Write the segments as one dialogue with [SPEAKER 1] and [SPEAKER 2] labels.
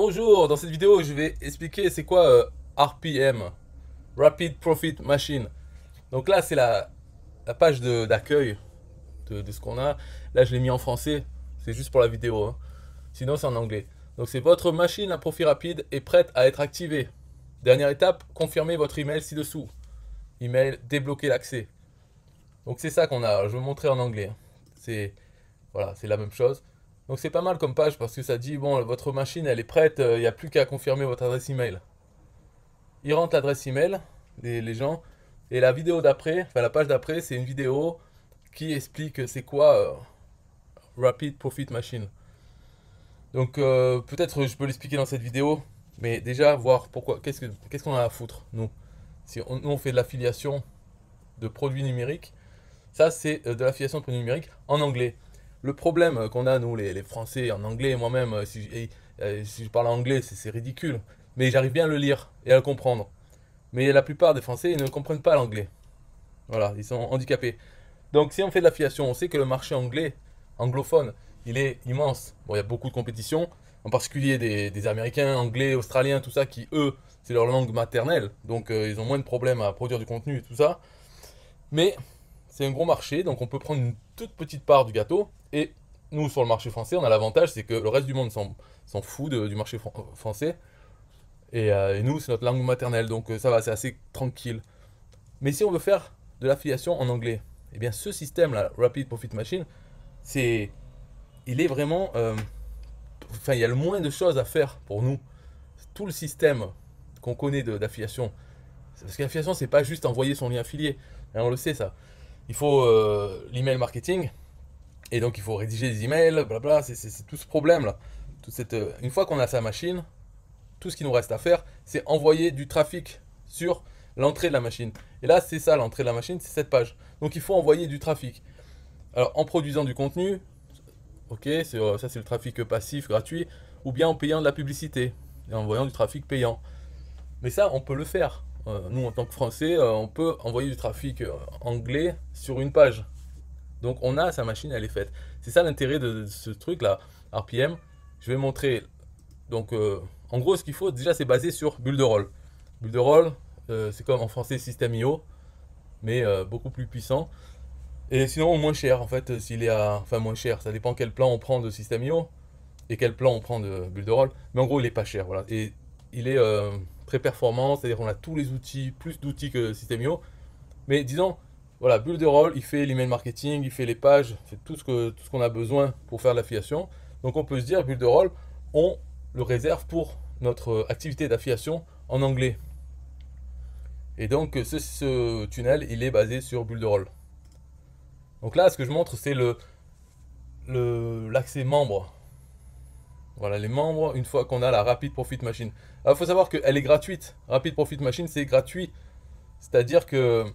[SPEAKER 1] Bonjour, dans cette vidéo je vais expliquer c'est quoi RPM, Rapid Profit Machine. Donc là c'est la page d'accueil de ce qu'on a. Là je l'ai mis en français, c'est juste pour la vidéo, hein. Sinon c'est en anglais. Donc c'est votre machine à profit rapide est prête à être activée. Dernière étape, confirmez votre email ci-dessous. Email, débloquer l'accès. Donc c'est ça qu'on a, je vais vous montrer en anglais. C'est voilà, c'est la même chose. Donc c'est pas mal comme page parce que ça dit, bon, votre machine elle est prête, il n'y a plus qu'à confirmer votre adresse email. Ils rentrent l'adresse email, les gens, et la vidéo d'après, enfin la page d'après, c'est une vidéo qui explique c'est quoi Rapid Profit Machine. Donc peut-être je peux l'expliquer dans cette vidéo, mais déjà voir pourquoi, qu'est-ce qu'on a à foutre, nous. Si nous on fait de l'affiliation de produits numériques, ça c'est de l'affiliation de produits numériques en anglais. Le problème qu'on a, nous, les Français, en anglais, moi-même, si je parle anglais, c'est ridicule. Mais j'arrive bien à le lire et à le comprendre. Mais la plupart des Français, ils ne comprennent pas l'anglais. Voilà, ils sont handicapés. Donc, si on fait de l'affiliation, on sait que le marché anglais, anglophone, il est immense. Bon, il y a beaucoup de compétition, en particulier des Américains, Anglais, Australiens, tout ça, qui, eux, c'est leur langue maternelle. Donc, ils ont moins de problèmes à produire du contenu et tout ça. Mais c'est un gros marché, donc on peut prendre une toute petite part du gâteau. Et nous, sur le marché français, on a l'avantage, c'est que le reste du monde s'en fout du marché français. Et nous, c'est notre langue maternelle, donc ça va, c'est assez tranquille. Mais si on veut faire de l'affiliation en anglais, eh bien ce système-là, Rapid Profit Machine, c'est, il est vraiment, enfin, il y a le moins de choses à faire pour nous. Tout le système qu'on connaît d'affiliation, parce que l'affiliation, c'est pas juste envoyer son lien affilié. Et on le sait ça. Il faut l'email marketing, et donc il faut rédiger des emails, blabla, c'est tout ce problème-là. Une fois qu'on a sa machine, tout ce qui nous reste à faire, c'est envoyer du trafic sur l'entrée de la machine. Et là, c'est ça, l'entrée de la machine, c'est cette page. Donc il faut envoyer du trafic. Alors en produisant du contenu, ok, ça c'est le trafic passif, gratuit, ou bien en payant de la publicité, et en envoyant du trafic payant. Mais ça, on peut le faire. Nous, en tant que Français, on peut envoyer du trafic anglais sur une page. Donc on a sa machine, elle est faite. C'est ça l'intérêt de ce truc là, RPM. Je vais montrer. Donc en gros, ce qu'il faut déjà, c'est basé sur bulle de rôle. Bulle de rôle, c'est comme en français System.io, mais beaucoup plus puissant. Et sinon moins cher en fait, s'il est à, enfin moins cher. Ça dépend quel plan on prend de System.io et quel plan on prend de bulle de rôle. Mais en gros, il est pas cher, voilà. Et il est très performant, c'est-à-dire qu'on a tous les outils, plus d'outils que System.io. Mais disons, voilà, bulle de rôle, il fait l'email marketing, il fait les pages, il fait tout ce qu'on a besoin pour faire l'affiliation. Donc on peut se dire, bulle de rôle, on le réserve pour notre activité d'affiliation en anglais. Et donc ce tunnel, il est basé sur bulle de rôle. Donc là, ce que je montre, c'est l'accès membre. Voilà, les membres, une fois qu'on a la Rapid Profit Machine. Alors il faut savoir qu'elle est gratuite. Rapid Profit Machine, c'est gratuit. C'est-à-dire que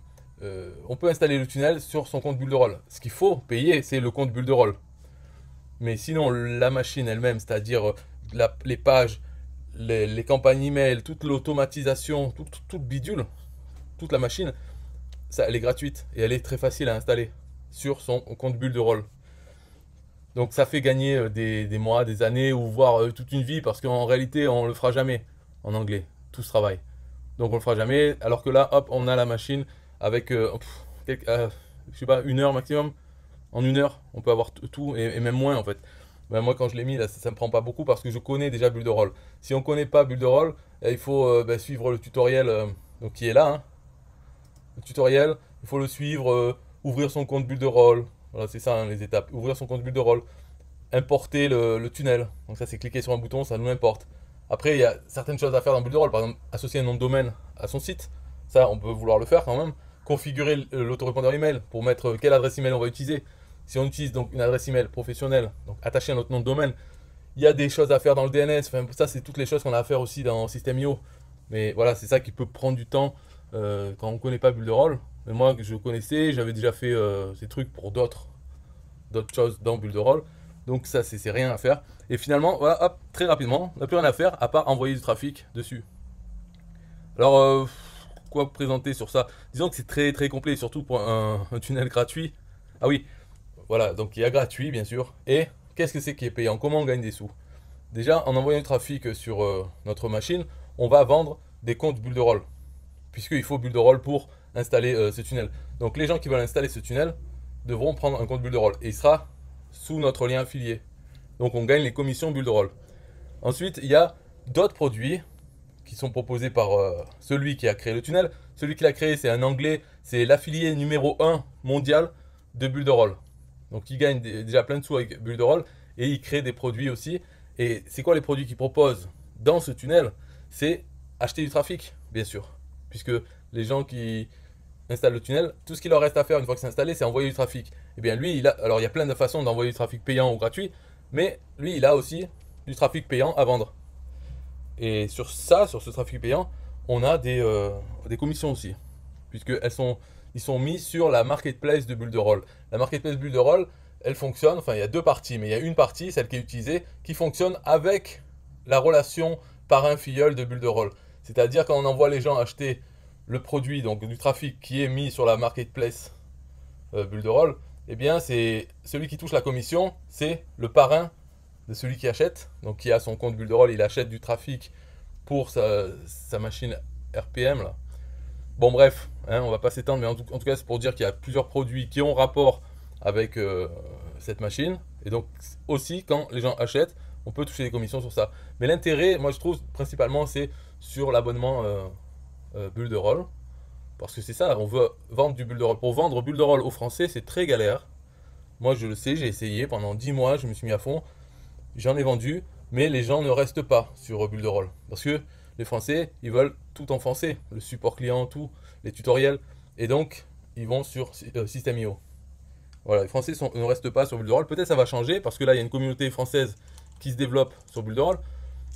[SPEAKER 1] on peut installer le tunnel sur son compte bulle de rôle. Ce qu'il faut payer, c'est le compte bulle de rôle. Mais sinon, la machine elle-même, c'est-à-dire les pages, les campagnes email, toute l'automatisation, tout bidule, toute la machine, ça, elle est gratuite et elle est très facile à installer sur son compte bulle de rôle. Donc ça fait gagner des mois, des années ou voire toute une vie parce qu'en réalité, on le fera jamais en anglais, tout ce travail. Donc on le fera jamais, alors que là, hop, on a la machine avec, je sais pas, une heure maximum. En une heure, on peut avoir tout et même moins en fait. Ben, moi, quand je l'ai mis, là, ça me prend pas beaucoup parce que je connais déjà bulle de rôle. Si on connaît pas bulle de rôle, il faut suivre le tutoriel donc, qui est là, hein. Le tutoriel, il faut le suivre, ouvrir son compte bulle de rôle. Voilà, c'est ça, hein, les étapes. Ouvrir son compte bulle de rôle. Importer le tunnel. Donc ça, c'est cliquer sur un bouton, ça nous importe. Après, il y a certaines choses à faire dans bulle de rôle. Par exemple, associer un nom de domaine à son site. Ça, on peut vouloir le faire quand même. Configurer l'autorépondeur email pour mettre quelle adresse email on va utiliser. Si on utilise donc une adresse email professionnelle, donc attachée à notre nom de domaine, il y a des choses à faire dans le DNS. Enfin, ça, c'est toutes les choses qu'on a à faire aussi dans System.io. Mais voilà, c'est ça qui peut prendre du temps quand on ne connaît pas bulle de rôle. Mais moi, je connaissais, j'avais déjà fait ces trucs pour d'autres choses dans bulle de rôle. Donc ça, c'est rien à faire. Et finalement, voilà, hop, très rapidement, on n'a plus rien à faire à part envoyer du trafic dessus. Alors, quoi présenter sur ça? Disons que c'est très très complet, surtout pour un tunnel gratuit. Ah oui, voilà, donc il y a gratuit bien sûr. Et qu'est-ce que c'est qui est payant? Comment on gagne des sous? Déjà, en envoyant du trafic sur notre machine, on va vendre des comptes bulles de rôle, puisqu'il faut bulle de rôle pour installer ce tunnel. Donc les gens qui veulent installer ce tunnel devront prendre un compte bulle de rôle, et il sera sous notre lien affilié. Donc on gagne les commissions bulle de rôle. Ensuite, il y a d'autres produits qui sont proposés par celui qui a créé le tunnel. Celui qui l'a créé, c'est un Anglais, c'est l'affilié numéro 1 mondial de bulle de rôle. Donc il gagne déjà plein de sous avec bulle de rôle, et il crée des produits aussi. Et c'est quoi les produits qu'il propose dans ce tunnel? C'est acheter du trafic, bien sûr. Puisque les gens qui installent le tunnel, tout ce qu'il leur reste à faire une fois que c'est installé, c'est envoyer du trafic. Et bien lui, alors il y a plein de façons d'envoyer du trafic payant ou gratuit, mais lui, il a aussi du trafic payant à vendre. Et sur ce trafic payant, on a des commissions aussi. Ils sont mis sur la marketplace de bulle de rôle. La marketplace bulle de rôle, elle fonctionne, enfin il y a deux parties, mais il y a une partie, celle qui est utilisée, qui fonctionne avec la relation parrain-filleul de bulle de rôle. C'est-à-dire quand on envoie les gens acheter le produit, donc du trafic qui est mis sur la marketplace bulle de rôle, eh bien c'est celui qui touche la commission, c'est le parrain de celui qui achète, donc qui a son compte bulle de rôle, il achète du trafic pour sa machine RPM là. Bon bref, hein, on va pas s'étendre, mais en tout cas c'est pour dire qu'il y a plusieurs produits qui ont rapport avec cette machine, et donc aussi quand les gens achètent, on peut toucher des commissions sur ça. Mais l'intérêt, moi je trouve principalement, c'est sur l'abonnement bulle de rôle, parce que c'est ça, on veut vendre du bulle de rôle. Pour vendre bulle de rôle aux Français, c'est très galère. Moi je le sais, j'ai essayé pendant 10 mois, je me suis mis à fond, j'en ai vendu, mais les gens ne restent pas sur bulle de rôle, parce que les Français, ils veulent tout enfoncer, le support client, tout, les tutoriels, et donc ils vont sur System.io. Voilà, les Français ne restent pas sur bulle de rôle. Peut-être ça va changer, parce que là, il y a une communauté française qui se développe sur bulle de rôle,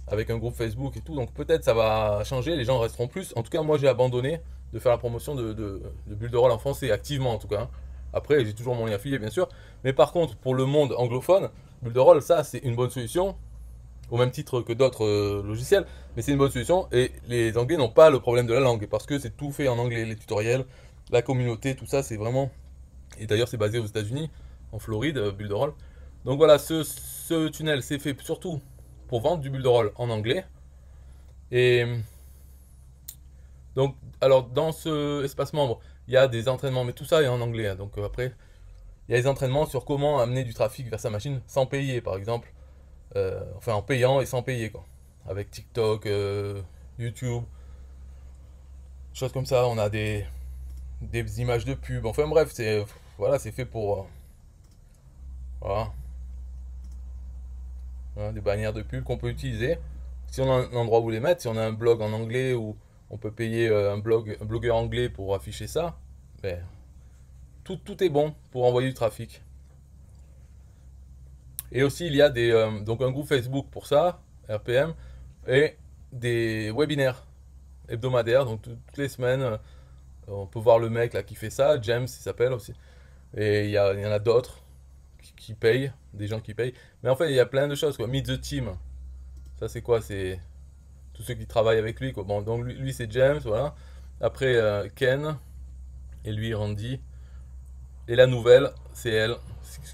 [SPEAKER 1] avec un groupe Facebook et tout, donc peut-être ça va changer, les gens resteront plus. En tout cas, moi, j'ai abandonné de faire la promotion de bulle de rôle en français, activement en tout cas. Après, j'ai toujours mon lien affilié, bien sûr. Mais par contre, pour le monde anglophone, bulle de rôle, ça, c'est une bonne solution, au même titre que d'autres logiciels, mais c'est une bonne solution, et les Anglais n'ont pas le problème de la langue, parce que c'est tout fait en anglais, les tutoriels, la communauté, tout ça, c'est vraiment... Et d'ailleurs, c'est basé aux États-Unis, en Floride, bulle de rôle. Donc voilà, ce tunnel, c'est fait surtout pour vendre du bulle de rôle en anglais. Et donc, alors, dans ce espace membre, il y a des entraînements, mais tout ça est en anglais, hein. Donc après, il y a des entraînements sur comment amener du trafic vers sa machine sans payer, par exemple. Enfin, en payant et sans payer, quoi. Avec TikTok, YouTube, choses comme ça. On a des images de pub. Enfin bref, voilà, c'est fait pour voilà, hein, des bannières de pub qu'on peut utiliser. Si on a un endroit où les mettre, si on a un blog en anglais ou on peut payer un blogueur anglais pour afficher ça, ben, tout est bon pour envoyer du trafic. Et aussi, il y a donc un groupe Facebook pour ça, RPM, et des webinaires hebdomadaires. Donc toutes les semaines, on peut voir le mec là qui fait ça, James il s'appelle aussi. Et il y en a d'autres qui payent, des gens qui payent. Mais en fait, il y a plein de choses, quoi. Meet the Team, ça c'est quoi? C'est tous ceux qui travaillent avec lui, quoi. Bon, donc lui c'est James, voilà. Après Ken, et lui Randy. Et la nouvelle, c'est elle,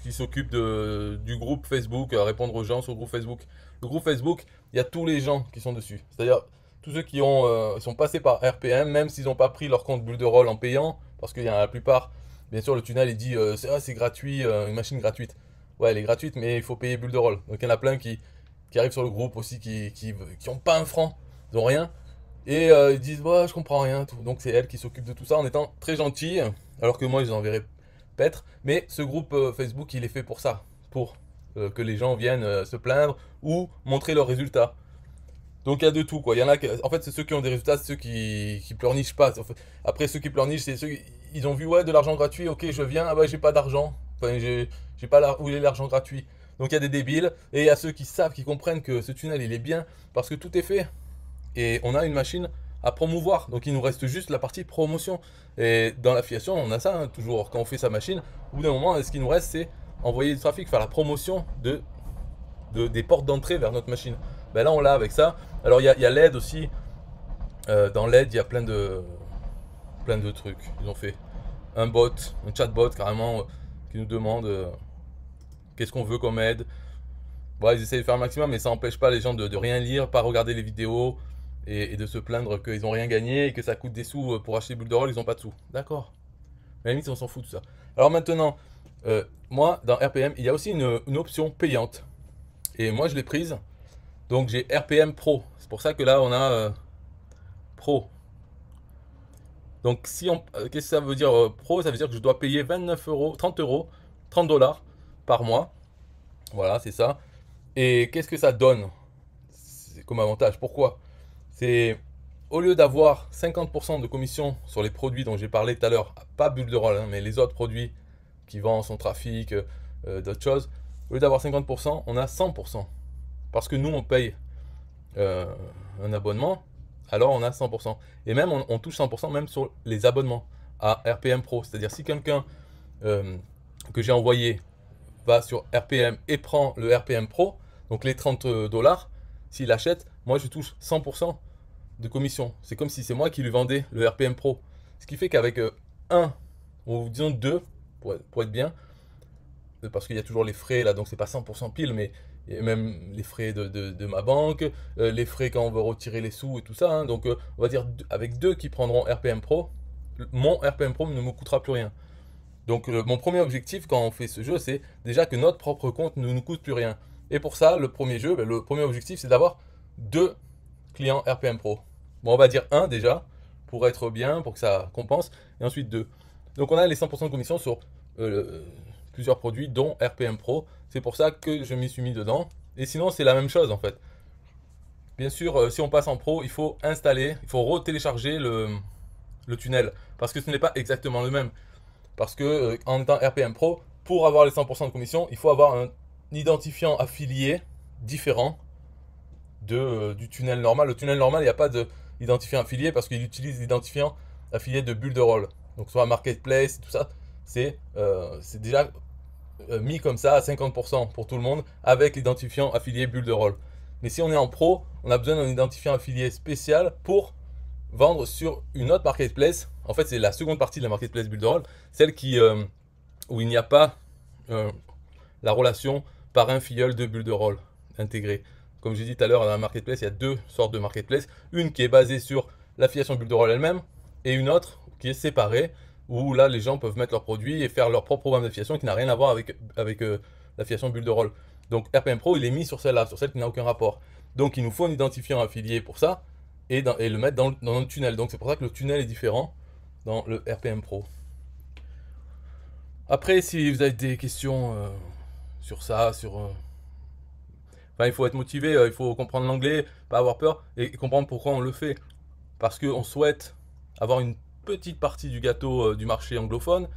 [SPEAKER 1] qui s'occupe du groupe Facebook, répondre aux gens sur le groupe Facebook. Le groupe Facebook, il y a tous les gens qui sont dessus. C'est-à-dire tous ceux qui sont passés par RPM, même s'ils n'ont pas pris leur compte bulle de rôle en payant, parce qu'il y en a la plupart, bien sûr, le tunnel, il dit c'est gratuit, une machine gratuite. Ouais, elle est gratuite, mais il faut payer bulle de rôle. Donc il y en a plein qui arrivent sur le groupe aussi, qui ont pas un franc, ils n'ont rien. Et ils disent, ouais, je comprends rien. Tout. Donc c'est elle qui s'occupe de tout ça en étant très gentille, alors que moi, je les enverrai peut-être. Mais ce groupe Facebook, il est fait pour ça, pour que les gens viennent se plaindre ou montrer leurs résultats. Donc il y a de tout, quoi. Il y en a en fait, c'est ceux qui ont des résultats, c'est ceux qui pleurnichent pas. Après, ceux qui pleurnichent, c'est ceux ils ont vu, ouais, de l'argent gratuit, ok, je viens, ah bah j'ai pas d'argent. Enfin, j'ai pas où est l'argent gratuit. Donc il y a des débiles, et il y a ceux qui savent, qui comprennent que ce tunnel, il est bien, parce que tout est fait. Et on a une machine à promouvoir. Donc il nous reste juste la partie promotion. Et dans l'affiliation, on a ça, hein, toujours. Quand on fait sa machine, au bout d'un moment, ce qui nous reste, c'est envoyer du trafic, faire la promotion des portes d'entrée vers notre machine. Ben là, on l'a avec ça. Alors il y a l'aide aussi. Dans l'aide, il y a plein de trucs. Ils ont fait un chatbot carrément, qui nous demande qu'est-ce qu'on veut comme aide. Bon, ils essaient de faire un maximum, mais ça n'empêche pas les gens de rien lire, pas regarder les vidéos et de se plaindre qu'ils n'ont rien gagné et que ça coûte des sous pour acheter Bulle de Roll, ils n'ont pas de sous. D'accord. Mais à la limite, on s'en fout de tout ça. Alors maintenant, moi, dans RPM, il y a aussi une option payante. Et moi, je l'ai prise. Donc, j'ai RPM Pro. C'est pour ça que là, on a Pro. Donc, si on, qu'est-ce que ça veut dire Pro? Ça veut dire que je dois payer 29 euros, 30 euros, 30 dollars par mois. Voilà, c'est ça. Et qu'est-ce que ça donne comme avantage? Pourquoi? C'est au lieu d'avoir 50% de commission sur les produits dont j'ai parlé tout à l'heure, pas Bulle de Roll, hein, mais les autres produits qui vendent son trafic, d'autres choses, au lieu d'avoir 50%, on a 100%. Parce que nous, on paye un abonnement, alors on a 100%. Et même, on touche 100% même sur les abonnements à RPM Pro. C'est-à-dire, si quelqu'un que j'ai envoyé va sur RPM et prend le RPM Pro, donc les 30 dollars, s'il achète, moi je touche 100% de commission. C'est comme si c'est moi qui lui vendais le RPM Pro. Ce qui fait qu'avec un, ou disons deux, pour être bien, parce qu'il y a toujours les frais là, donc c'est pas 100% pile, mais il y a même les frais de ma banque, les frais quand on veut retirer les sous et tout ça. Hein. Donc on va dire avec deux qui prendront RPM Pro, mon RPM Pro ne me coûtera plus rien. Donc mon premier objectif quand on fait ce jeu, c'est déjà que notre propre compte ne nous coûte plus rien. Et pour ça, le premier jeu, le premier objectif, c'est d'avoir deux clients RPM Pro. Bon, on va dire un déjà, pour être bien, pour que ça compense, et ensuite deux. Donc on a les 100% de commission sur plusieurs produits, dont RPM Pro. C'est pour ça que je m'y suis mis dedans. Et sinon, c'est la même chose en fait. Bien sûr, si on passe en Pro, il faut installer, il faut retélécharger le tunnel, parce que ce n'est pas exactement le même. Parce que en étant RPM Pro, pour avoir les 100% de commission, il faut avoir un identifiant affilié différent du tunnel normal. Le tunnel normal, il n'y a pas d'identifiant affilié parce qu'il utilise l'identifiant affilié de Bulle de Roll. Donc soit Marketplace, tout ça, c'est déjà mis comme ça à 50% pour tout le monde avec l'identifiant affilié Bulle de Roll. Mais si on est en Pro, on a besoin d'un identifiant affilié spécial pour vendre sur une autre marketplace. En fait, c'est la seconde partie de la marketplace Bulle de Roll, celle où il n'y a pas la relation parrain-filleul de Bulle de Roll intégrée. Comme j'ai dit tout à l'heure, dans la marketplace, il y a deux sortes de marketplace. Une qui est basée sur l'affiliation Bulle de Roll elle-même et une autre qui est séparée où là, les gens peuvent mettre leurs produits et faire leur propre programme d'affiliation qui n'a rien à voir avec l'affiliation Bulle de Roll. Donc RPM Pro, il est mis sur celle-là, sur celle qui n'a aucun rapport. Donc il nous faut un identifiant affilié pour ça et le mettre dans notre tunnel. Donc c'est pour ça que le tunnel est différent dans le RPM Pro. Après, si vous avez des questions sur ça, enfin, il faut être motivé, il faut comprendre l'anglais, pas avoir peur et comprendre pourquoi on le fait. Parce qu'on souhaite avoir une petite partie du gâteau du marché anglophone,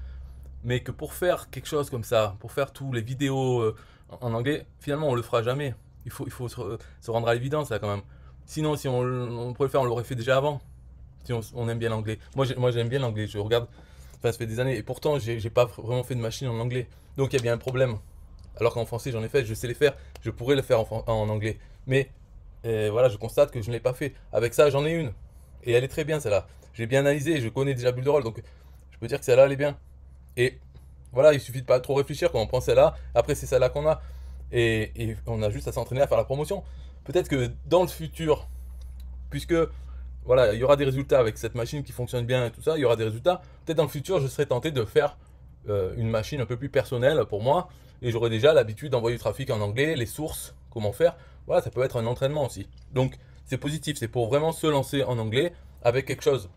[SPEAKER 1] mais que pour faire quelque chose comme ça, pour faire tous les vidéos en anglais, finalement on le fera jamais. Il faut se rendre à l'évidence là quand même. Sinon, si on pourrait le faire, on l'aurait fait déjà avant. Si on aime bien l'anglais. Moi j'aime bien l'anglais, je regarde, enfin ça fait des années, et pourtant j'ai pas vraiment fait de machine en anglais. Donc il y a bien un problème. Alors qu'en français j'en ai fait, je sais les faire, je pourrais le faire en anglais. Mais voilà, je constate que je ne l'ai pas fait. Avec ça, j'en ai une. Et elle est très bien celle-là. J'ai bien analysé, je connais déjà Bulle de Roll, donc je peux dire que celle-là, elle est bien. Et voilà, il suffit de pas trop réfléchir quand on prend celle-là. Après, c'est celle-là qu'on a. Et on a juste à s'entraîner à faire la promotion. Peut-être que dans le futur, puisque voilà, il y aura des résultats avec cette machine qui fonctionne bien et tout ça, il y aura des résultats. Peut-être dans le futur, je serai tenté de faire une machine un peu plus personnelle pour moi. Et j'aurai déjà l'habitude d'envoyer du trafic en anglais, les sources, comment faire. Voilà, ça peut être un entraînement aussi. Donc, c'est positif, c'est pour vraiment se lancer en anglais avec quelque chose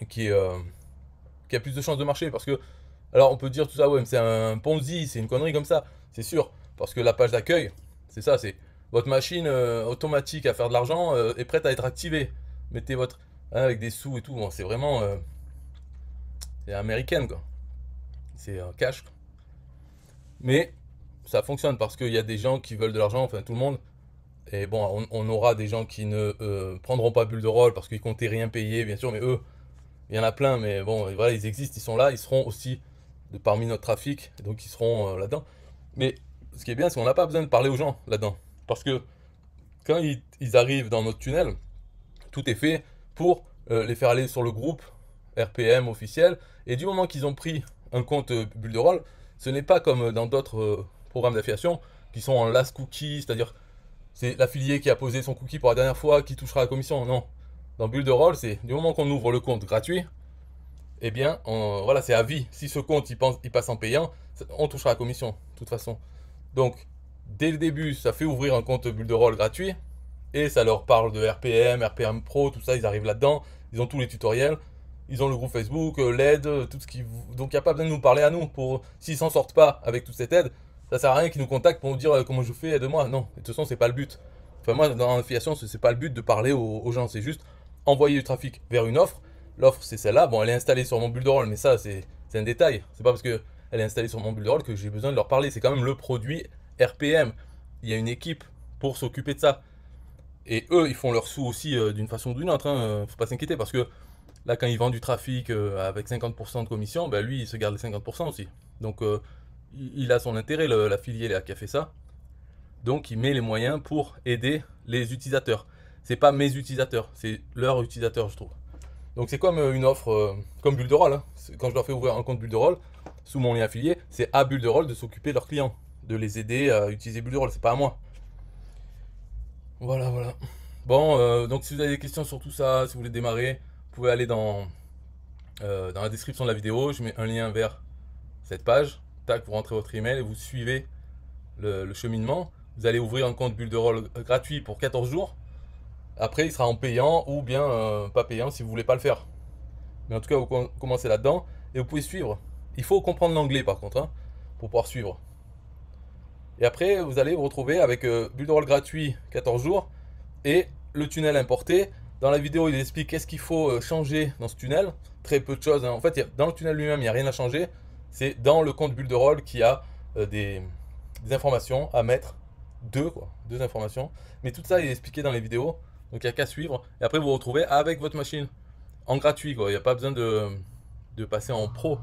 [SPEAKER 1] qui a plus de chances de marcher. Parce que, alors on peut dire tout ça, ouais, mais c'est un Ponzi, c'est une connerie comme ça, c'est sûr. Parce que la page d'accueil, c'est ça, c'est votre machine automatique à faire de l'argent est prête à être activée. Mettez votre, hein, avec des sous et tout, bon, c'est vraiment, c'est américaine quoi. C'est cash. Quoi. Mais ça fonctionne parce qu'il y a des gens qui veulent de l'argent, enfin tout le monde. Et bon, on aura des gens qui ne prendront pas Bulle de Roll parce qu'ils comptaient rien payer, bien sûr, mais eux, il y en a plein, mais bon, voilà, ils existent, ils sont là, ils seront aussi parmi notre trafic, donc ils seront là-dedans. Mais ce qui est bien, c'est qu'on n'a pas besoin de parler aux gens là-dedans. Parce que quand ils arrivent dans notre tunnel, tout est fait pour les faire aller sur le groupe RPM officiel. Et du moment qu'ils ont pris un compte Bulle de Roll, ce n'est pas comme dans d'autres programmes d'affiliation qui sont en last cookie, c'est-à-dire c'est l'affilié qui a posé son cookie pour la dernière fois qui touchera la commission. Non. Dans Builderall, c'est du moment qu'on ouvre le compte gratuit, eh bien, voilà, c'est à vie. Si ce compte il passe en payant, on touchera la commission, de toute façon. Donc, dès le début, ça fait ouvrir un compte Builderall gratuit et ça leur parle de RPM, RPM Pro, tout ça, ils arrivent là-dedans, ils ont tous les tutoriels, ils ont le groupe Facebook, l'aide, tout ce qui. Donc, il n'y a pas besoin de nous parler à nous. S'ils s'en sortent pas avec toute cette aide, ça sert à rien qu'ils nous contactent pour nous dire comment je fais, aide-moi. Non, de toute façon, c'est pas le but. Enfin, moi, dans l'affiliation, c'est pas le but de parler aux gens, c'est juste envoyer du trafic vers une offre. L'offre, c'est celle-là. Bon, elle est installée sur mon Builderall, mais ça, c'est un détail. C'est pas parce qu'elle est installée sur mon Builderall que j'ai besoin de leur parler. C'est quand même le produit RPM. Il y a une équipe pour s'occuper de ça. Et eux, ils font leur sous aussi d'une façon ou d'une autre. Faut pas s'inquiéter parce que là, quand ils vendent du trafic avec 50% de commission, ben, lui, il se garde les 50% aussi. Donc, il a son intérêt, l'affilié qui a fait ça. Donc, il met les moyens pour aider les utilisateurs. C'est pas mes utilisateurs, c'est leurs utilisateurs, je trouve. Donc, c'est comme une offre, comme Builderall. Quand je leur fais ouvrir un compte Builderall, sous mon lien affilié, c'est à Builderall de s'occuper de leurs clients, de les aider à utiliser Builderall, c'est pas à moi. Voilà, voilà. Bon, donc si vous avez des questions sur tout ça, si vous voulez démarrer, vous pouvez aller dans la description de la vidéo, je mets un lien vers cette page. Tac, vous rentrez votre email et vous suivez le cheminement. Vous allez ouvrir un compte Builderall gratuit pour 14 jours. Après, il sera en payant ou bien pas payant si vous voulez pas le faire. Mais en tout cas, vous commencez là-dedans et vous pouvez suivre. Il faut comprendre l'anglais par contre, pour pouvoir suivre. Et après, vous allez vous retrouver avec Builderall gratuit 14 jours et le tunnel importé. Dans la vidéo, il explique qu'est-ce qu'il faut changer dans ce tunnel. Très peu de choses. En fait, dans le tunnel lui-même, il n'y a rien à changer. C'est dans le compte Builderall qu'il y a des informations à mettre. Deux informations. Mais tout ça, il est expliqué dans les vidéos. Donc, il n'y a qu'à suivre. Et après, vous vous retrouvez avec votre machine en gratuit. Il n'y a pas besoin de passer en pro.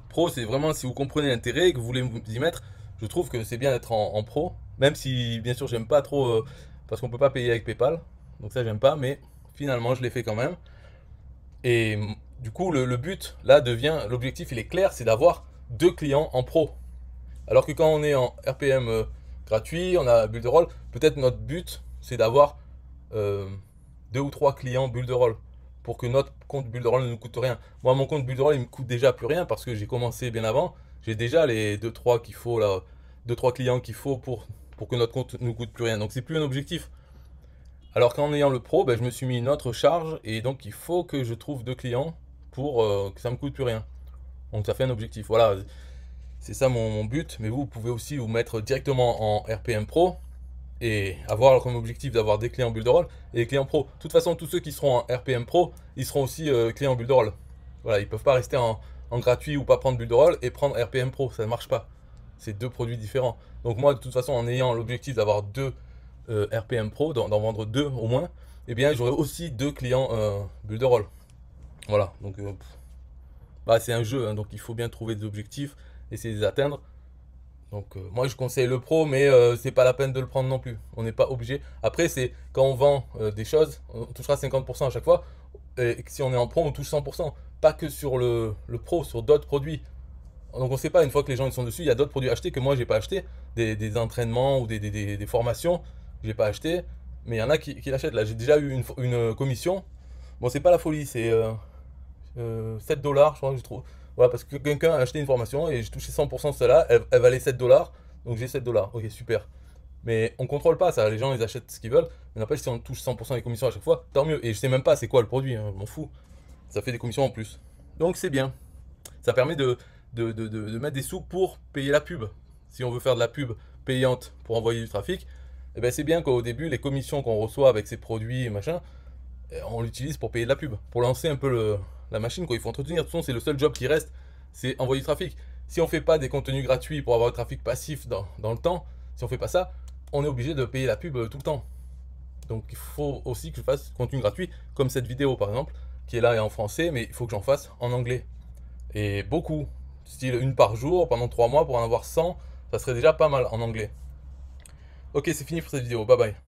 [SPEAKER 1] Pro, c'est vraiment si vous comprenez l'intérêt et que vous voulez vous y mettre. Je trouve que c'est bien d'être en pro. Même si, bien sûr, j'aime pas trop parce qu'on peut pas payer avec PayPal. Donc, ça, j'aime pas. Mais finalement, je l'ai fait quand même. Et du coup, le but, là, l'objectif, il est clair, c'est d'avoir 2 clients en pro. Alors que quand on est en RPM gratuit, on a Builderall, peut-être notre but, c'est d'avoir 2 ou 3 clients Builderall pour que notre compte Builderall ne nous coûte rien. Moi, mon compte Builderall, il me coûte déjà plus rien parce que j'ai commencé bien avant. J'ai déjà les 2-3 qu'il faut, là, 2-3 clients qu'il faut pour que notre compte ne nous coûte plus rien. Donc, c'est plus un objectif. Alors qu'en ayant le pro, ben, je me suis mis une autre charge et donc il faut que je trouve 2 clients pour que ça me coûte plus rien. Donc ça fait un objectif. Voilà, c'est ça mon but. Mais vous pouvez aussi vous mettre directement en RPM Pro et avoir comme objectif d'avoir des clients Builderall et des clients Pro. De toute façon, tous ceux qui seront en RPM Pro, ils seront aussi clients Builderall. Voilà, ils ne peuvent pas rester en gratuit ou pas prendre Builderall et prendre RPM Pro. Ça ne marche pas. C'est 2 produits différents. Donc moi, de toute façon, en ayant l'objectif d'avoir 2 RPM Pro, d'en vendre 2 au moins, eh bien j'aurai aussi 2 clients Builderall. Voilà, donc c'est un jeu, donc il faut bien trouver des objectifs, essayer de les atteindre. Donc moi je conseille le pro, mais c'est pas la peine de le prendre non plus. On n'est pas obligé. Après, c'est quand on vend des choses, on touchera 50% à chaque fois. Et si on est en pro, on touche 100%. Pas que sur le pro, sur d'autres produits. Donc on ne sait pas, une fois que les gens ils sont dessus, il y a d'autres produits achetés que moi j'ai pas acheté, des entraînements ou des formations que j'ai pas acheté, mais il y en a qui l'achètent. Là j'ai déjà eu une commission. Bon, c'est pas la folie, c'est 7 dollars, je crois que je trouve. Voilà, parce que quelqu'un a acheté une formation et j'ai touché 100% de celle-là, elle valait 7 dollars, donc j'ai 7 dollars. Ok, super. Mais on contrôle pas ça, les gens ils achètent ce qu'ils veulent, mais n'empêche si on touche 100% des commissions à chaque fois, tant mieux. Et je sais même pas c'est quoi le produit, je m'en fous. Ça fait des commissions en plus. Donc c'est bien. Ça permet de mettre des sous pour payer la pub. Si on veut faire de la pub payante pour envoyer du trafic, eh ben c'est bien qu'au début, les commissions qu'on reçoit avec ces produits et machin, on l'utilise pour payer de la pub, pour lancer un peu la machine. Il faut entretenir. De toute façon, c'est le seul job qui reste, c'est envoyer du trafic. Si on fait pas des contenus gratuits pour avoir du trafic passif dans le temps, si on fait pas ça, on est obligé de payer la pub tout le temps. Donc il faut aussi que je fasse contenu gratuit, comme cette vidéo par exemple, qui est là et en français, mais il faut que j'en fasse en anglais. Et beaucoup, style une par jour, pendant 3 mois, pour en avoir 100, ça serait déjà pas mal en anglais. Ok, c'est fini pour cette vidéo, bye bye.